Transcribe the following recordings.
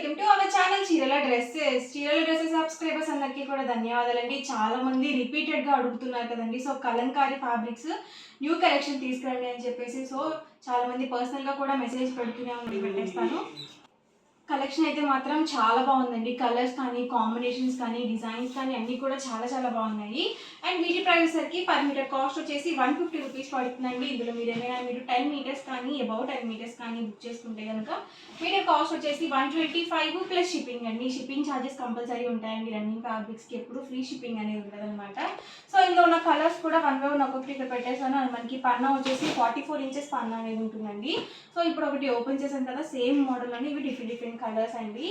Welcome to our channel చీరల dresses subscribers అందరికీ కూడా ధన్యవాదాలండి. చాలా మంది రిపీటెడ్గా అడుగుతున్నారు కదండి. So Kalamkari fabrics new collection తీసుకురండి అని చెప్పేసి సో చాలా మంది పర్సనల్గా కూడా మెసేజ్ పెడుతూనే ఉండి పెట్టేస్తాను. కలెక్షన్ అయితే మాత్రం చాలా బాగుందండి. కలర్స్ కానీ కాంబినేషన్స్ కానీ డిజైన్స్ కానీ అన్నీ కూడా చాలా చాలా బాగున్నాయి. అండ్ వీటి ప్రైస్ సరికి పర్ మీటర్ కాస్ట్ వచ్చేసి 150 రూపీస్ పడుతుందండి. ఇందులో మీరు 10 మీటర్స్ కానీ అబౌట్ 10 మీటర్స్ కానీ బుక్ చేసుకుంటే కనుక మీటర్ కాస్ట్ వచ్చేసి 125 ప్లస్ షిప్పింగ్ అండి. షిప్పింగ్ ఛార్జెస్ కంపల్సరీ ఉంటాయండి. రన్నింగ్ ఫ్యాబ్రిక్స్కి ఎప్పుడు ఫ్రీ షిప్పింగ్ అనేది ఉంటుంది అనమాట. సో ఇందులో ఉన్న కలర్స్ కూడా వన్ బై వన్ ఒక్కొక్కటి ఇక్కడ పెట్టేసాను. మనకి పన్నా వచ్చేసి 44 ఇంచెస్ పన్నా అనేది ఉంటుందండి. సో ఇప్పుడు ఒకటి ఓపెన్ చేసాను కదా, సేమ్ మోడల్ అని ఇవి డిఫరెంట్ కలర్స్ అండి.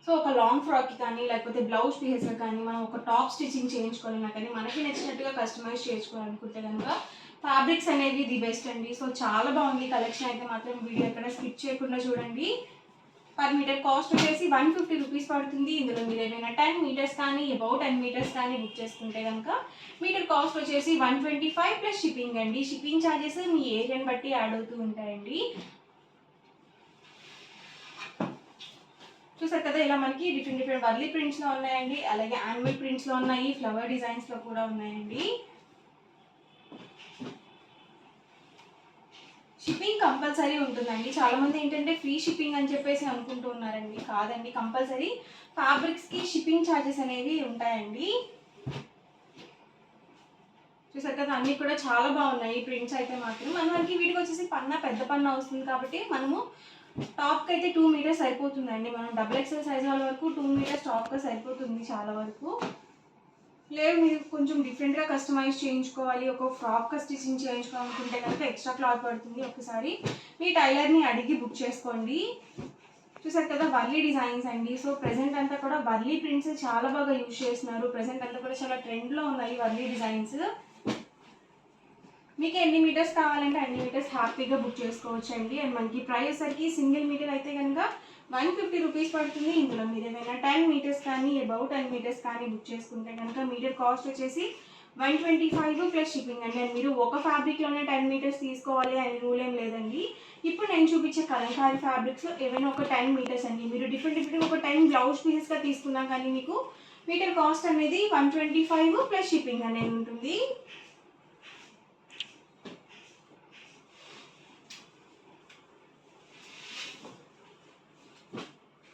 సో ఒక లాంగ్ ఫ్రాక్కి కానీ లేకపోతే బ్లౌజ్ పీసెస్ కానీ మనం ఒక టాప్ స్టిచ్చింగ్ చేయించుకోవాలన్నా కానీ మనకి నచ్చినట్టుగా కస్టమైజ్ చేసుకోవాలనుకుంటే కనుక ఫ్యాబ్రిక్స్ అనేవి ది బెస్ట్ అండి. సో చాలా బాగుంది కలెక్షన్ అయితే మాత్రం. వీడియో ఎక్కడ స్కిప్ చేయకుండా చూడండి. పర్ మీటర్ కాస్ట్ వచ్చేసి 150 రూపీస్ పడుతుంది. ఇందులో మీరు 10 మీటర్స్ కానీ అబౌట్ 10 మీటర్స్ కానీ బుక్ చేసుకుంటే కనుక మీటర్ కాస్ట్ వచ్చేసి 125 ప్లస్ షిప్పింగ్ అండి. షిప్పింగ్ ఛార్జెస్ మీ ఏరియాని బట్టి యాడ్ అవుతూ ఉంటాయండి. చూసారు కదా, ఇలా మనకి డిఫరెంట్ వర్లీ ప్రింట్స్లో ఉన్నాయండి. అలాగే యానిమల్ ప్రింట్స్లో ఉన్నాయి, ఫ్లవర్ డిజైన్స్లో కూడా ఉన్నాయండి. షిప్పింగ్ కంపల్సరీ ఉంటుందండి. చాలామంది ఏంటంటే ఫ్రీ షిప్పింగ్ అని చెప్పేసి అనుకుంటూ ఉన్నారండి. కాదండి, కంపల్సరీ ఫ్యాబ్రిక్స్కి షిప్పింగ్ ఛార్జెస్ అనేవి ఉంటాయండి. చూసారు కదా, అన్నీ కూడా చాలా బాగున్నాయి ప్రింట్స్ అయితే మాత్రం. మనకి వీటికి వచ్చేసి పన్నా పెద్ద పన్నా వస్తుంది కాబట్టి మనము టాప్కి అయితే 2 మీటర్స్ సరిపోతుందండి. మనం XXL సైజ్ వాళ్ళ వరకు 2 మీటర్స్ టాప్గా సరిపోతుంది చాలా వరకు. లేదు మీరు కొంచెం డిఫరెంట్గా కస్టమైజ్ చేయించుకోవాలి, ఒక ఫ్రాక్గా స్టిచ్చింగ్ చేయించుకోవాలనుకుంటే కనుక ఎక్స్ట్రా క్లాత్ పడుతుంది. ఒకసారి మీ టైలర్ని అడిగి బుక్ చేసుకోండి. చూసారు కదా, వర్లీ డిజైన్స్ అండి. సో ప్రెసెంట్ అంతా కూడా వర్లీ ప్రింట్స్ చాలా బాగా యూజ్ చేస్తున్నారు. ప్రెసెంట్ అంతా కూడా చాలా ట్రెండ్లో ఉన్నాయి వర్లీ డిజైన్స్. మీకు ఎన్ని మీటర్స్ కావాలంటే అన్ని మీటర్స్ హ్యాపీగా బుక్ చేసుకోవచ్చు అండి. అండ్ మనకి ప్రైస్ సరికి సింగిల్ మీటర్ అయితే కనుక 150 రూపీస్ పడుతుంది. ఇందులో మీరు 10 మీటర్స్ కానీ అబౌట్ 10 మీటర్స్ కానీ బుక్ చేసుకుంటే కనుక మీటర్ కాస్ట్ వచ్చేసి 125 ప్లస్ షిప్పింగ్ అండి. అండ్ మీరు ఒక ఫ్యాబ్రిక్లోనే 10 మీటర్స్ తీసుకోవాలి అని రూల్ ఏం లేదండి. ఇప్పుడు నేను చూపించే కలంకారీ ఫ్యాబ్రిక్స్ ఏవైనా ఒక 10 మీటర్స్ అండి. మీరు డిఫరెంట్ ఒక 10 బ్లౌజ్ పీసెస్గా తీసుకున్నా కానీ మీకు మీటర్ కాస్ట్ అనేది 125 ప్లస్ షిప్పింగ్ అనేది ఉంటుంది.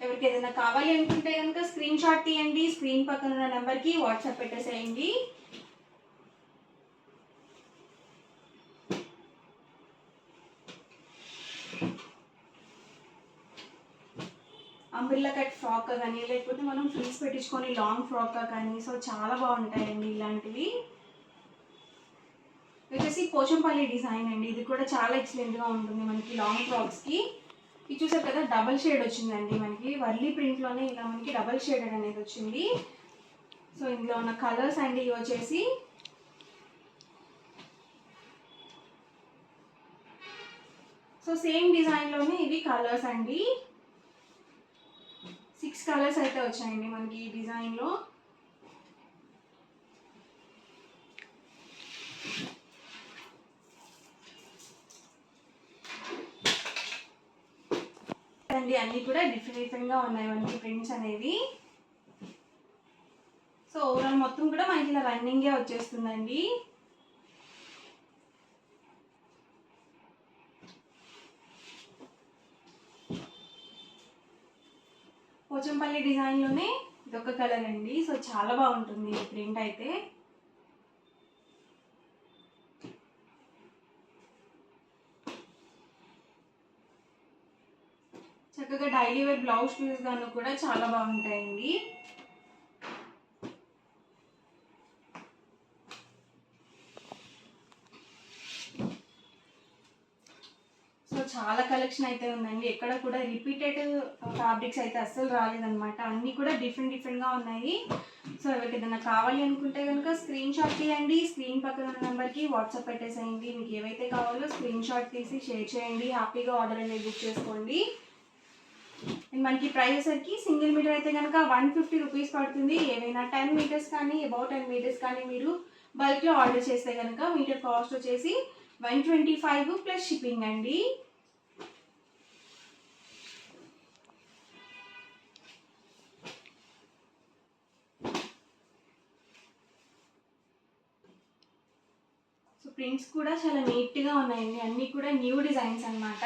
ఎవరికి ఏదైనా కావాలి అనుకుంటే కనుక స్క్రీన్ షాట్ తీయండి. స్క్రీన్ పక్కన ఉన్న నెంబర్కి వాట్సాప్ పెట్టేసేయండి. అంబ్రిల్లా కట్ ఫ్రాక్ కానీ లేకపోతే మనం ఫ్రిల్స్ పెట్టించుకొని లాంగ్ ఫ్రాక్ కానీ సో చాలా బాగుంటాయండి ఇలాంటివి. వచ్చేసి పోచంపల్లి డిజైన్ అండి. ఇది కూడా చాలా ఎక్సలెంట్గా ఉంటుంది మనకి లాంగ్ ఫ్రాక్స్కి. ఇది చూసారు కదా, డబల్ షేడ్ వచ్చిందండి. మనకి వర్లీ ప్రింట్లోనే ఇలా మనకి డబల్ షేడ్ అనేది వచ్చింది. సో ఇందులో ఉన్న కలర్స్ అండి ఇవి వచ్చేసి సో సేమ్ డిజైన్లోనే ఇవి కలర్స్ అండి. 6 కలర్స్ అయితే వచ్చాయండి మనకి ఈ డిజైన్లో. అండి అన్నీ కూడా డిఫరెంట్గా ఉన్నాయి మనకి ప్రింట్స్ అనేవి. సో ఓవరాల్ మొత్తం కూడా మనకి ఇలా రన్నింగే వచ్చేస్తుందండి. పోచంపల్లి డిజైన్లోనే ఇదొక కలర్ అండి. సో చాలా బాగుంటుంది ఈ ప్రింట్ అయితే. చక్కగా డైలీ వేర్ బ్లౌజ్ పీస్ గాను కూడా చాలా బాగుంటాయండి. సో చాలా కలెక్షన్ అయితే ఉందండి. ఎక్కడ కూడా రిపీటెడ్ ఫ్యాబ్రిక్స్ అయితే అస్సలు రాలేదన్నమాట. అన్నీ కూడా డిఫరెంట్గా ఉన్నాయి. సో ఎవరికి ఏదైనా కావాలి అనుకుంటే కనుక స్క్రీన్ షాట్ తీయండి. స్క్రీన్ పక్కన ఉన్న నెంబర్కి వాట్సాప్ పెట్టేసేయండి. మీకు ఏవైతే కావాలో స్క్రీన్ షాట్ తీసి షేర్ చేయండి. హ్యాపీగా ఆర్డర్ అనేది బుక్ చేసుకోండి. మనకి ప్రైస్ సరికి సింగిల్ మీటర్ అయితే కనుక 150 రూపీస్ పడుతుంది. ఏవైనా 10 మీటర్స్ కానీ అబౌట్ 10 మీటర్స్ కానీ మీరు బల్క్లో ఆర్డర్ చేస్తే కనుక మీటర్ కాస్ట్ వచ్చేసి 125 ప్లస్ షిప్పింగ్ అండి. సో ప్రింట్స్ కూడా చాలా నీట్గా ఉన్నాయండి, అన్నీ కూడా న్యూ డిజైన్స్ అన్నమాట.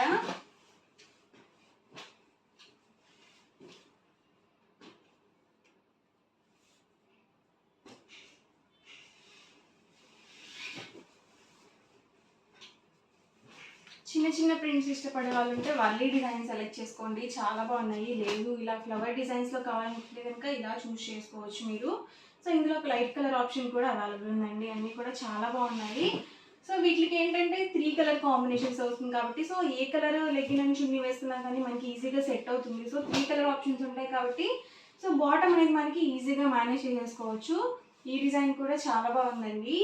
చిన్న చిన్న ప్రింట్స్ ఇష్టపడే వాళ్ళు ఉంటే వర్లీ డిజైన్ సెలెక్ట్ చేసుకోండి, చాలా బాగున్నాయి. లేదు ఇలా ఫ్లవర్ డిజైన్స్లో కావాలనుకుంటే కనుక ఇలా చూస్ చేసుకోవచ్చు మీరు. సో ఇందులో ఒక లైట్ కలర్ ఆప్షన్ కూడా అవైలబుల్ ఉందండి, అన్నీ కూడా చాలా బాగున్నాయి. సో వీటికి ఏంటంటే 3 కలర్ కాంబినేషన్స్ వస్తుంది కాబట్టి, సో ఏ కలర్ లెగ్గిన్ అండ్ చున్నీ వేసుకున్నా కానీ మనకి ఈజీగా సెట్ అవుతుంది. సో 3 కలర్ ఆప్షన్స్ ఉంటాయి కాబట్టి సో బాటమ్ అనేది మనకి ఈజీగా మేనేజ్ చేసేసుకోవచ్చు. ఈ డిజైన్ కూడా చాలా బాగుందండి.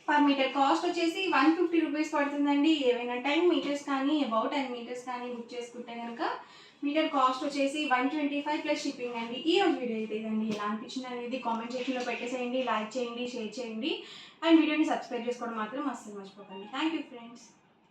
పర్ మీటర్ కాస్ట్ వచ్చేసి 150 రూపీస్ పడుతుందండి. ఏవైనా 10 మీటర్స్ కానీ అబౌట్ 10 మీటర్స్ కానీ బుక్ చేసుకుంటే కనుక మీటర్ కాస్ట్ వచ్చేసి 125 ప్లస్ షిప్పింగ్ అండి. ఈ రోజు వీడియో అయితే ఇదండి. ఎలా అనిపించింది అనేది కామెంట్ సెక్షన్లో పెట్టేసేయండి, లైక్ చేయండి, షేర్ చేయండి అండ్ వీడియోని సబ్స్క్రైబ్ చేసుకోవడం మాత్రం అస్సలు మర్చిపోకండి. Thank you friends.